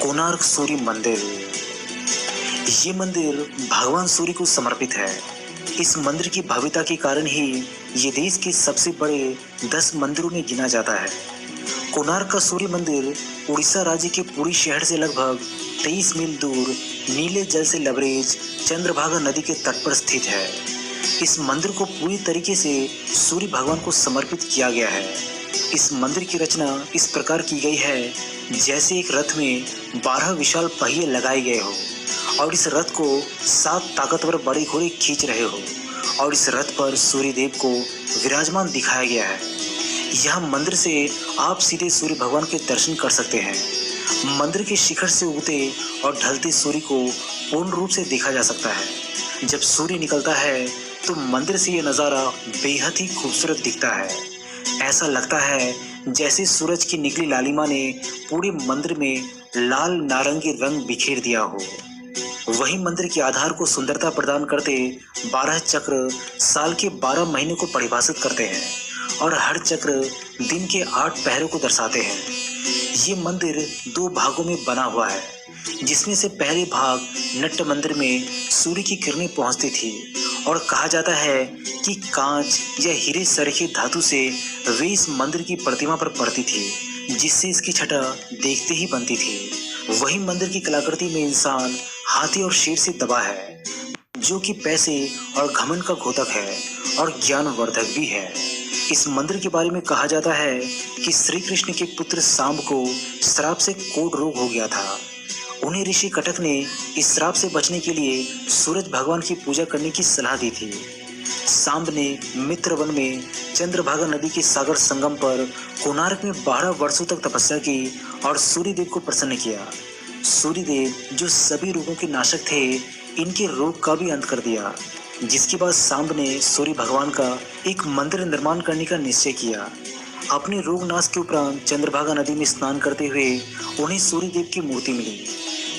कोणार्क सूर्य मंदिर। ये मंदिर भगवान सूर्य को समर्पित है। इस मंदिर की भव्यता के कारण ही ये देश के सबसे बड़े 10 मंदिरों में गिना जाता है। कोणार्क का सूर्य मंदिर उड़ीसा राज्य के पुरी शहर से लगभग 23 मील दूर नीले जल से लबरेज चंद्रभागा नदी के तट पर स्थित है। इस मंदिर को पूरी तरीके से सूर्य भगवान को समर्पित किया गया है। इस मंदिर की रचना इस प्रकार की गई है जैसे एक रथ में 12 विशाल पहिए लगाए गए हो और इस रथ को 7 ताकतवर बड़े घोड़े खींच रहे हो और इस रथ पर सूर्य देव को विराजमान दिखाया गया है। यह मंदिर से आप सीधे सूर्य भगवान के दर्शन कर सकते हैं। मंदिर के शिखर से उगते और ढलते सूर्य को पूर्ण रूप से देखा जा सकता है। जब सूर्य निकलता है तो मंदिर से यह नज़ारा बेहद ही खूबसूरत दिखता है। ऐसा लगता है जैसे सूरज की निकली लालिमा ने पूरे मंदिर में लाल नारंगी रंग बिखेर दिया हो। वही मंदिर के आधार को सुंदरता प्रदान करते 12 चक्र साल के 12 महीने को परिभाषित करते हैं और हर चक्र दिन के 8 पहरों को दर्शाते हैं। ये मंदिर 2 भागों में बना हुआ है, जिसमें से पहले भाग नट्ट मंदिर में सूर्य की किरणें पहुंचती थी और कहा जाता है कि कांच या हीरे सरीखे धातु से वे इस मंदिर की प्रतिमा पर पड़ती थी, जिससे इसकी छटा देखते ही बनती थी। वही मंदिर की कलाकृति में इंसान, हाथी और शेर से दबा है, जो कि पैसे और घमंड का घोतक है और ज्ञानवर्धक भी है। इस मंदिर के बारे में कहा जाता है कि श्री कृष्ण के पुत्र सांब को श्राप से कोढ़ रोग हो गया था। उन्हें ऋषि कटक ने इस श्राप से बचने के लिए सूरज भगवान की पूजा करने की सलाह दी थी। सांब ने मित्रवन में चंद्रभागा नदी के सागर संगम पर कोणार्क में 12 वर्षों तक तपस्या की और सूर्यदेव को प्रसन्न किया। सूर्यदेव जो सभी रोगों के नाशक थे, इनके रोग का भी अंत कर दिया, जिसके बाद सांब ने सूर्य भगवान का एक मंदिर निर्माण करने का निश्चय किया। अपने रोग नाश के उपरांत चंद्रभागा नदी में स्नान करते हुए उन्हें सूर्यदेव की मूर्ति मिली।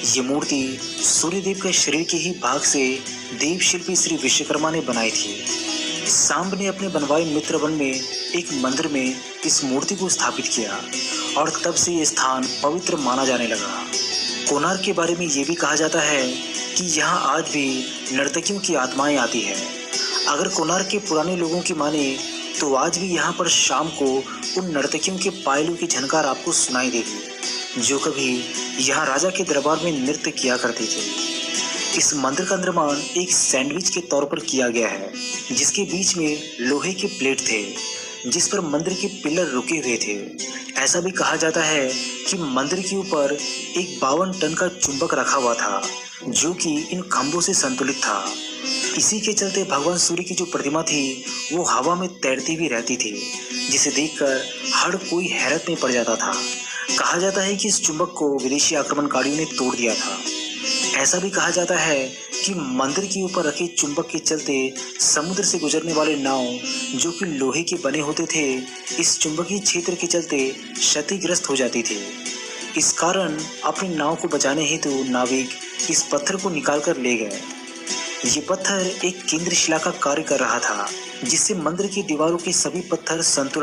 ये मूर्ति सूर्यदेव के शरीर के ही भाग से देव शिल्पी श्री विश्वकर्मा ने बनाई थी। सांब ने अपने बनवाए मित्रवन में एक मंदिर में इस मूर्ति को स्थापित किया और तब से ये स्थान पवित्र माना जाने लगा। कोणार्क के बारे में ये भी कहा जाता है कि यहाँ आज भी नर्तकियों की आत्माएं आती है। अगर कोणार्क के पुराने लोगों की माने तो आज भी यहाँ पर शाम को उन नर्तकियों के पायलों की झनकार आपको सुनाई देगी, जो कभी यहाँ राजा के दरबार में नृत्य किया करती थी। इस मंदिर का निर्माण एक सैंडविच के तौर पर किया गया है, जिसके बीच में लोहे के प्लेट थे, जिस पर मंदिर के पिलर रुके हुए थे। ऐसा भी कहा जाता है कि मंदिर के ऊपर एक 52 टन का चुंबक रखा हुआ था, जो कि इन खंभों से संतुलित था। इसी के चलते भगवान सूर्य की जो प्रतिमा थी वो हवा में तैरती भी रहती थी, जिसे देखकर हर कोई हैरत में पड़ जाता था। कहा जाता है कि इस चुंबक को विदेशी आक्रमणकारियों ने तोड़ दिया था। ऐसा भी कहा जाता है कि मंदिर के ऊपर रखे चुंबक के चलते समुद्र से गुजरने वाले नाव, जो कि लोहे के बने होते थे, इस चुंबकीय क्षेत्र के चलते क्षतिग्रस्त हो जाती थी। इस कारण अपनी नाव को बचाने हेतु नाविक इस पत्थर को निकाल कर ले गए। ये पत्थर एक केंद्र शिला का कार्य कर रहा था, जिससे मंदिर की दीवारों के सभी पत्थर संतुलन